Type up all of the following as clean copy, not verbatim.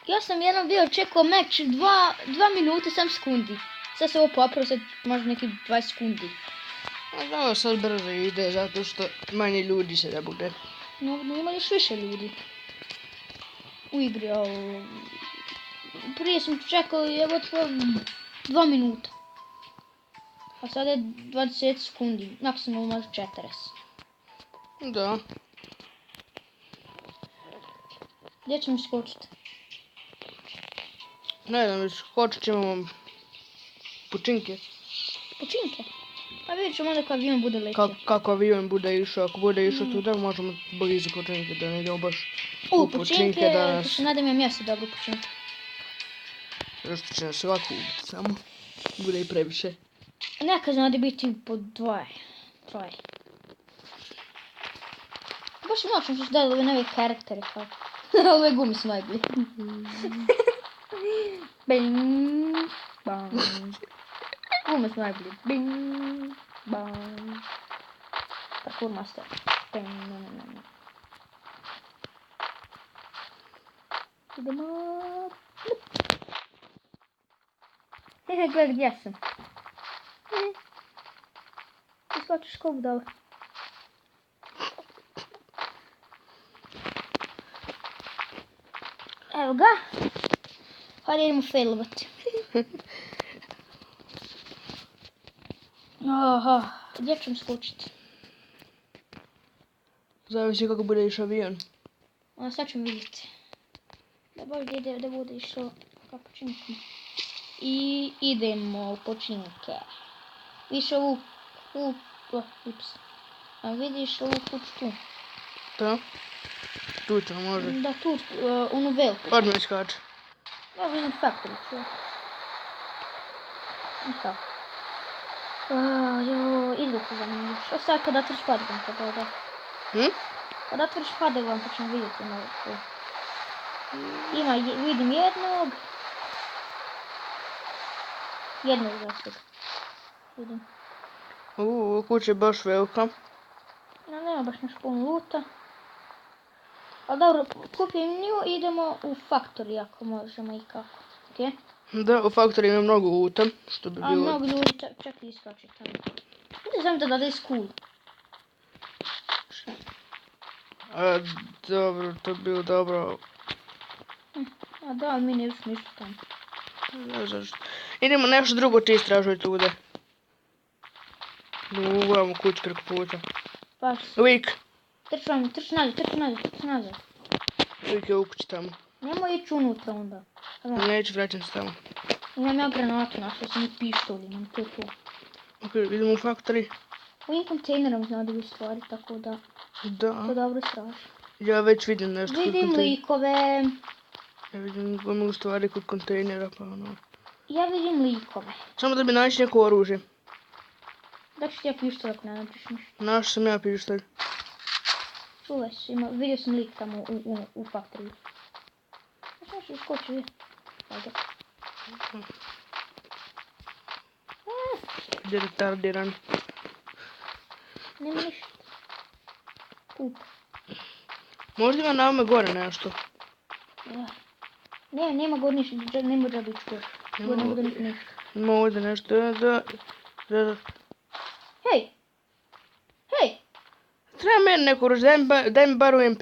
Ja sam jednom bio čekao meč 2 minute 7 sekundi. Sad se ovo popravo, sad možda neki 20 sekundi. Da, sad brzo ide zato što manje ljudi se da bude. No, ima još više ljudi u igri. Prije sam čekao evo 2 minuta. A sada je 20 sekundi. Maksimalno može 40. Da. Gdje ćemo skočiti? Ne znam, skočit ćemo počinke. Počinke? Pa vidjet ćemo onda kako avion bude letio. Kako avion bude išao, ako bude išao tuda možemo blizu počinke, da ne idemo baš u počinke danas. To se nadam ja mjesto dobro počinke. Zašto će nas svako ubiti samo, bude i previše. Nekad zna da biti po 2, 3. Baš moćno što su dali ove nove karaktere kao. Ove gume su najbolje. Bing, bang. Gume su najbolje. Bing, bang. Parkour master. Bing, ne. Idemo. Gledaj gdje sam. Ti skočiš ko budala. Evo ga. Hajde idemo failovati. Aha, gdje ćemo skočiti? Zavisi kako bude išao avion. Onda sad ćemo vidjeti. Da baš da bude išao ka počinku. I idemo u počinke. Vidiš ovu vidiš ovu kuću tu? Da? Tu ćemo, može. Da, tu, onu veliku. Odmah iskače. Ja vidim factory, čuo. I kao. Izvuku za mene. Što sad kad otvoriš padegon, kada Kad otvoriš padegon, pa ćemo vidjeti malo tu. Vidim jednog. Jednog zasvog. Vidim. Kuća je baš velika. Nema baš naš puno luta. Ali dobro, kupim nju i idemo u Factory ako možemo i kako. Okay? Da, u Factory ima mnogo luta, što bi bilo... A mnogo ljudi čak i iskače tamo. Ne znam da je school. Dobro, to bi bilo dobro. A da, mi ne smo išli tamo. Ne zašto. Idemo nešto drugo ti istražuj tude. Uglavnom kuć preko puta. Paš. Uvijek. Trči nazad. Uvijek je u kući tamo. Nemoj ići unutra onda. Neću, vraćam se tamo. Imam ja granatu, našao sam i pištolj, imam to. Ok, idemo u Factory. Ovim kontejnerom zna da bi stvari, tako da... Da. To dobro straži. Ja već vidim nešto kod kontejnera. Vidim likove. Ja vidim gomilu stvari kod kontejnera, pa ono... Ja vidim likove. Samo da bi naći neko oružje. Da ću ti ja pištolj ako ne nađeš ništa. Našao sam ja pištolj. Čuvaj se, vidio sam lik tamo u Factory. Znaš što skoči, vi? Ajde. Gdje je retardiran. Nema ništa. Pup. Možda ima na ovome gore nešto. Ne, nema gore ništa, nema da biti gore. Gore ne bude ništa. Ima ovdje nešto, da. Hej! Treba meni neko oružje, daj mi bar UMP.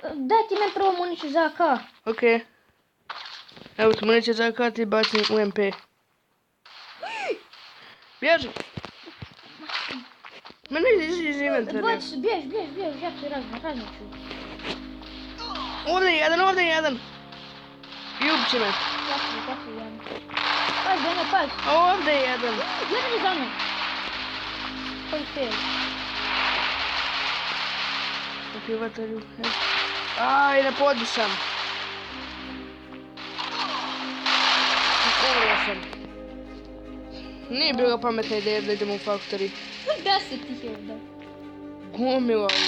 Daj ti meni prvo municiju za AK. Okej. Evo ti municija za AK, ti bacim UMP. Bježi! Mene izi iz inventarja. Bjež, ja ću razniču. Ovdje je jedan. I ubit će me. Kako je jedan. Pazi. Ovdje je jedan. Jedan je za mnom. Koji fail. Ok, vatarju. Aj, ne podu sam. Umro sam. Nije bila pametna ideja da idemo u Factory. 10.000. Gomila ovdje.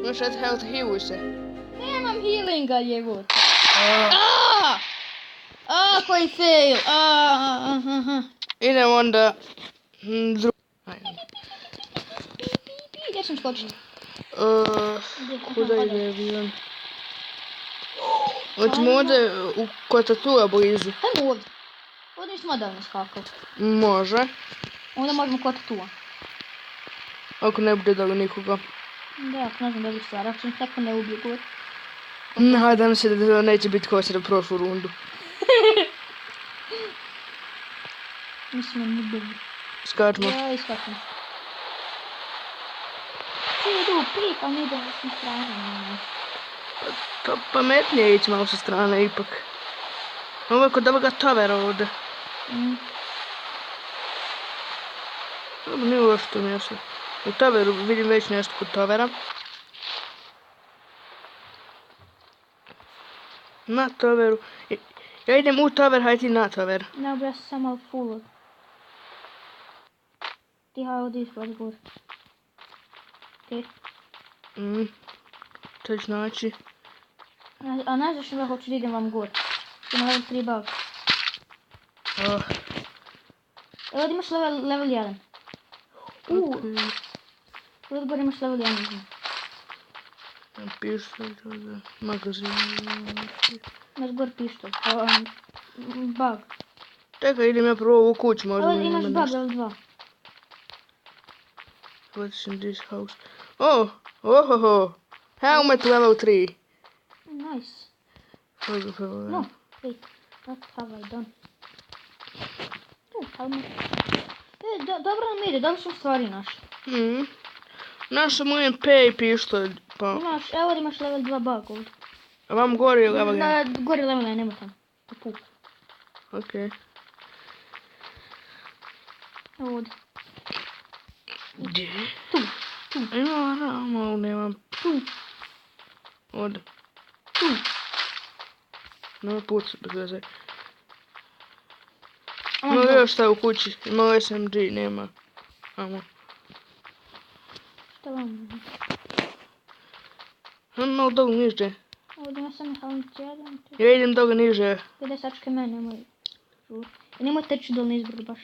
Imaš red health, healuj se. Nemam healinga, jebote. Koji fail. Idem onda... Gdje sam skočiti? Kuda ide avion? Hoćemo ovdje kod tatua blizu. Ajmo ovdje. Ovdje nismo odavno skakali. Može. Onda možemo kod tatua. Ako ne bude dalo nikoga. Da, ako ne znam dobri stvar, ako sam tako ne ubiju gore. Nadam se da neće biti kao se na prošlu rundu. Mislim, ne dobri. Skačemo. Ja iskačem. Svi idu u pik, a mi idemo s strane. To pametnije je ići malo sa strane ipak. Ovo je kod ovoga tavera ovdje. Dobro, nije loše to mjesto. U taveru vidim već nešto kod tavera. Na taveru. Ja idem u taver, hajde ti na taver. Dobro, ja sam samo full. Ti haj ovdje ispod gore. Ti? To će naći. A ne znaš da hoću da idem vam gore. Ima level 3 bug. Evo ovdje imaš level 1. Ovdje gore imaš level 1. Pištolj, magazin. Imaš gore pištolj. Bug. Čekaj, idem ja prvo u kuću, možda Evo imaš bug level 2. What's in this house? Oh. Helmet level 3. Nice. No. No, wait. What have I done? Helmet. Dobro nam ide, dobro sam stvari našli. Našao mu MP i pištolj, pa... Evo imaš level 2 bug ovdje. A vam gori je level 1? Gori level 1, nema tam. Pup. Okej. Evo ovdje. Gdje? Tu. Ima ramo, nemam. Tu. Ovdje. Tu. Nema puca, bez veze. Ima još šta u kući, ima SMG, nema. Amo. Šta vam? Malo dogo niže. Ovdje ima samo helmet 1. Ja idem dogo niže. Gdje sačke mene, nemoj. I nemoj teći dol nizbrdo baš.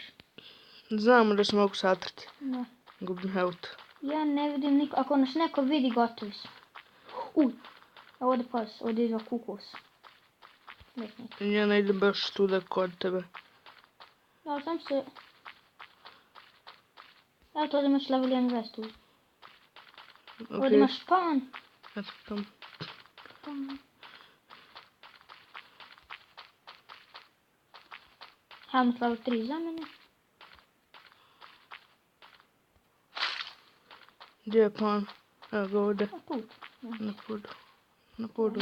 Znamo da se mogu satrati. Da. Gubim health. Ja ne vidim niko, ako nas neko vidi, gotovi su. Evo ovdje pas, ovdje iza kukos. Ja ne idem baš tuda kod tebe. Da, sam se... Evo to ovdje imaš level 1 vest ovdje. Ovdje imaš spawn. Eto tam. Helmet level 3 za mene. Gdje je pan? Evo ga ovdje. A tu. Na podu.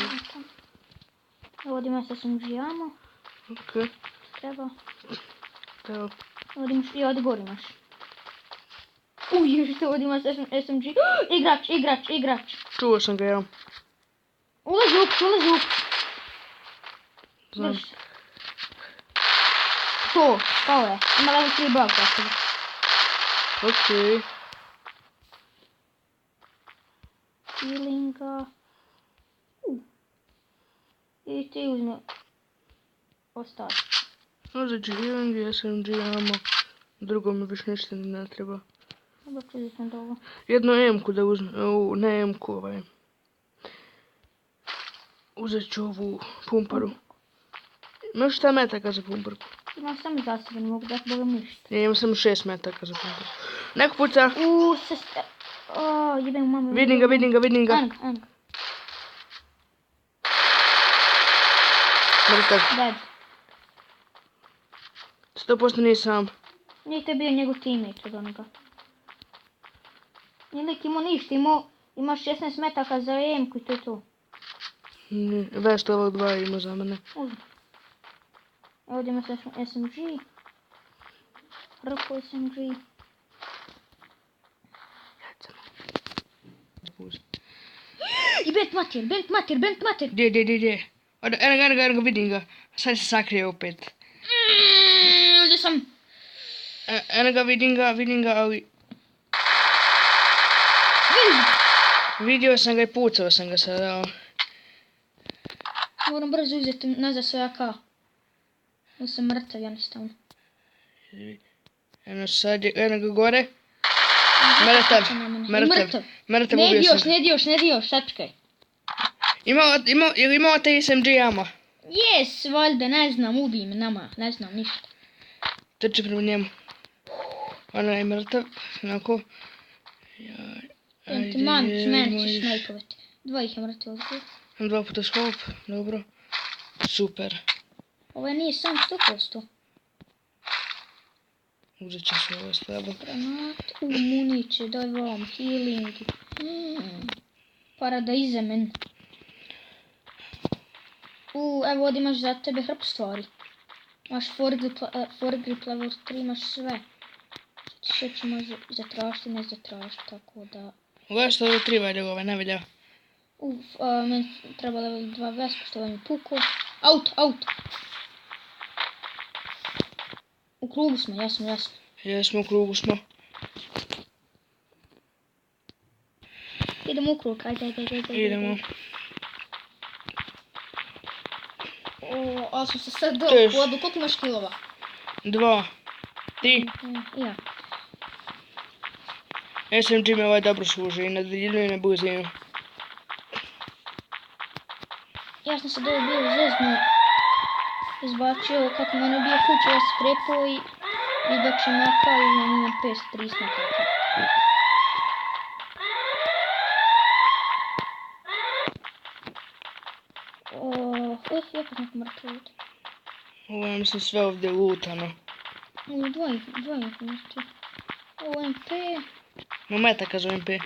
Evo ovdje imaš SMG ammo. Okej. Treba. Evo. Ovdje imaš, i ovdje gore imaš. Još što ovdje imaš SMG. Igrač. Čuo sam ga ja. Ulazi u kuću. Znam. To, pao je. Ima level 3 bug tako. Okej. Healinga. I ti uzme ostatak. Uzet ću healing i SMG ammo. Drugo mi više ništa ne treba. Dobro ću uzeti na ovo. Jednu M-ku da uzme. Ne M-ku ovaj. Uzet ću ovu pumparu. Imaš šta metaka za pumparku? Imam samo za sebe, ne mogu dati bogam ništa. Ja imam samo 6 metaka za pumparku. Neko puca. Jebem mame. Vidim ga. Ang. Mrtav. Dead. 100% nisam. Nije to bio njegov teammate od onoga. Nije lik imao ništa, imaš 16 metaka za EM-ku i to je to. Vest level 2 ima za mene. Uzmi. Evo ovdje imaš SMG. Rpo SMG. I bent mater. Gdje? Eno ga, vidim ga. Sad se sakrije opet. Uzeo sam. Eno ga, vidim ga, ali... Vidio sam ga i pucao sam ga sada. Moram brzo uzeti nazad svoj AK. Ja sam mrtav jednostavno. Eno ga gore. Mrtav. Ne dio još, sačekaj. Ili imate SMG-ama? Jes, valjda, ne znam, ubij me nama, ne znam ništa. Trči prema njemu. Ona je mrtav, onako. Ti meni ćeš snajpovati. Dva ih je mrtvo ovdje. Imam 2 puta skop, dobro. Super. Ovo nije sam 100%. Uzet ću se ovo slabo. Granat, muniće, daj vam, healing. Paradajze men. Evo ovdje imaš za tebe hrp stvari. Imaš foregrip level 3, imaš sve. Sve ćemo zatražiti, ne zatražiti, tako da... Gledaj što ovo 3 valja ove, ne valja. Meni treba level 2 vespa, što vam je puko. Auto! U krugu smo, jasno. Jesmo, u krugu smo. Idemo u krug, ajde. Idemo. Ali sam se sad do vodu, koliko imaš kilova? 2. 3. Ja. SMG me ovaj dobro služi i na daljinu i na blizinu. Ja sam se dobro bio zeznu. Izbačio kako mene bio kuće, ja se prepao i izbačio maka i imam 530 metaka. Jako neko mrtvo ovdje. Ovo je mislim sve ovdje lutano. Dva ih mrtvo. Ovo MP. No metaka za MP. Ne.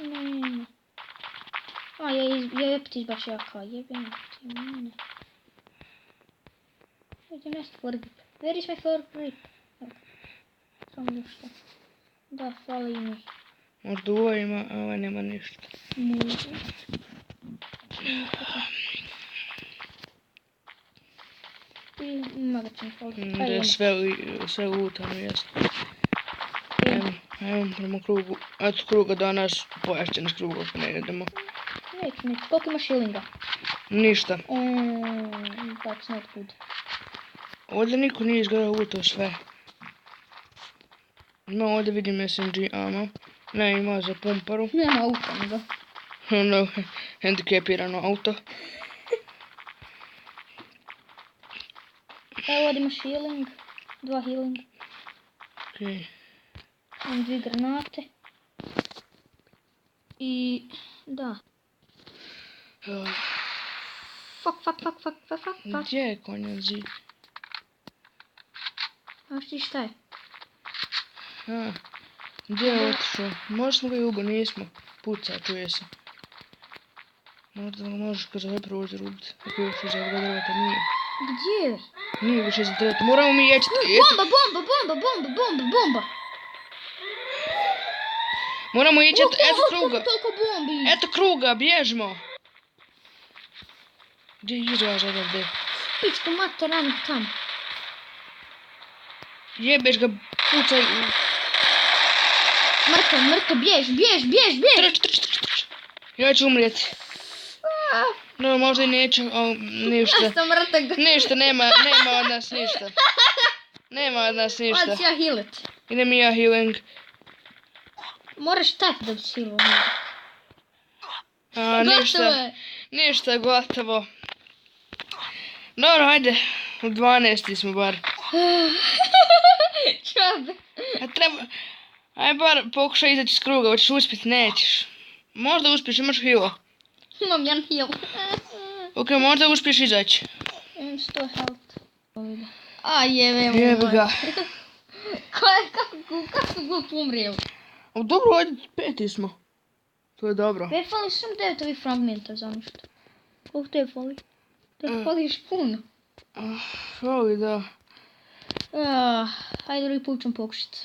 Ja opet izbačio jaka, jebem ti mene. Idem nešto foregrip. Where is my foregrip? Samo ništa. Da, fali mi. Možda ovo ima, a ovo nema ništa. Možda. I magačin fali. Da je sve lutano, jesno. Evo prema krugu. Eto kruga danas, pojašćen s kruga ako ne idemo. Neću. Koliko imaš healinga? Ništa. That's not good. Ovdje niko nije izgledao lutao sve. Ima ovdje vidim SMG ammo. Ne, ima za pumparu. Nema auta, nego. Ono, hendikepirano auto. Evo ovdje imaš healing. 2 healing. Okej. Imam 2 granate. I... da. Fuck. Gdje je konja zid? Znaš ti šta je? Gdje je otišao? Možda smo ga i ubo, nismo. Puca, čuje se. Možda ga možeš kroz ovaj prozor ubiti. Ako još iz ovog drveta nije. Gdje? Nije više za drveta. Moramo mi jeći. Bomba! Moramo ići, eto kruga. Toliko bombi! Eto kruga, bježimo. Gdje izlaza ovdje? Pičku mater, ranik tam. Jebeš ga, pucaj. Mrtav, bjež! Trč. Ja ću umrijeti. No, možda i neću, ništa. Ja sam mrtav. Ništa, nema od nas ništa. Nema od nas ništa. Hvala si ja healit. Idem i ja healing. Moraš tako da bi si healao. Ništa, gotovo. Dobro, hajde. U 12 smo bar. Čabe. Aj bar pokušaj izaći s kruga, hoćeš uspjeti, nećeš. Možda uspješ, imaš heal. Imam jedan heal. Ok, možda uspješ izaći. Imam 100 health. Jebe ga. Kako glup umrijel? Dobro, hajde, 5 smo. To je dobro. Me fali sam 9 ovih fragmenta za nešto. Koliko te fali? Te fališ puno. Fali, da. Hajde drugi put ćemo pokušati.